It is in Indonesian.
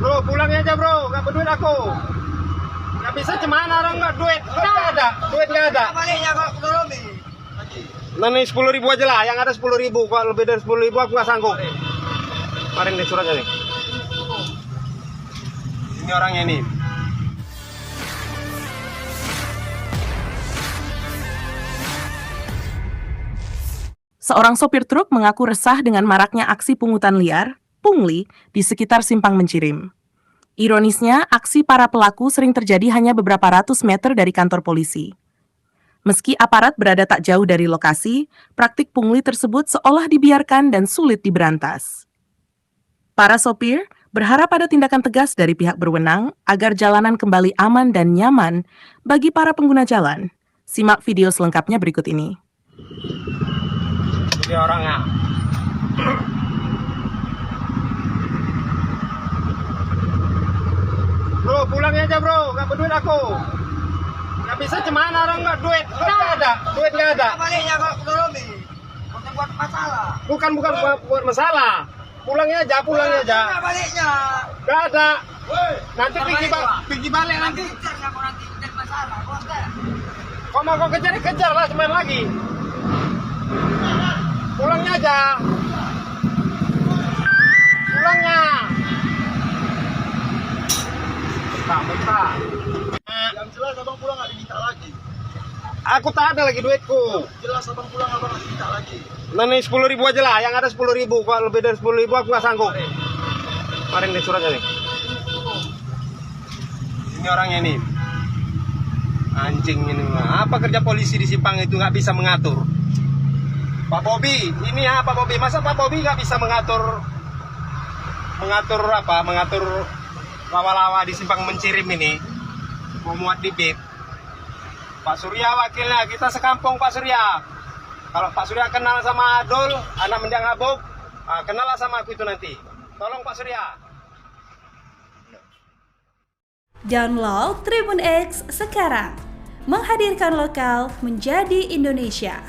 Bro, pulangnya aja bro, nggak berduit aku. Nggak bisa cemana orang nggak duit, nggak ada, duit nggak ada. Baliknya kok belum nih. Nah nih 10.000 aja lah, yang ada 10.000. Kalau lebih dari 10.000 aku nggak sanggup. Kemarin nih suratnya nih. Ini orangnya nih. Seorang sopir truk mengaku resah dengan maraknya aksi pungutan liar, pungli, di sekitar Simpang Mencirim. Ironisnya, aksi para pelaku sering terjadi hanya beberapa ratus meter dari kantor polisi. Meski aparat berada tak jauh dari lokasi, praktik pungli tersebut seolah dibiarkan dan sulit diberantas. Para sopir berharap ada tindakan tegas dari pihak berwenang agar jalanan kembali aman dan nyaman bagi para pengguna jalan. Simak video selengkapnya berikut ini. Ini orangnya. Bro, pulangnya aja bro, nggak berduit aku. Nggak bisa cemana orang nggak duit, nggak ada, duit nggak ada. Baliknya kok belum nih. Buat masalah. Bukan buat masalah. Pulangnya aja. Baliknya. Nggak ada. Nanti pergi balik nanti. Nanti jadi masalah. Kau mau kau kejar lah semain lagi. Pulangnya aja. Pulangnya. Bentar. Yang jelas abang pulang nggak diminta lagi. Aku tak ada lagi duitku. Jelas abang pulang abang nggak diminta lagi. Nah nih 10.000 aja lah, yang ada 10.000. Kalau lebih dari 10.000 aku nggak sanggup. Kemarin nih suratnya nih. Ini orangnya nih. Anjing ini mah. Apa kerja polisi di Simpang itu nggak bisa mengatur? Pak Bobi, ini ya Pak Bobi. Masa Pak Bobi nggak bisa mengatur lawa-lawa di Simpang Mencirim ini? Mau muat di bib. Pak Surya wakilnya, kita sekampung Pak Surya. Kalau Pak Surya kenal sama Adul, anak mendiang Abok, kenal lah sama aku itu nanti. Tolong Pak Surya. Download Tribun X sekarang, menghadirkan lokal menjadi Indonesia.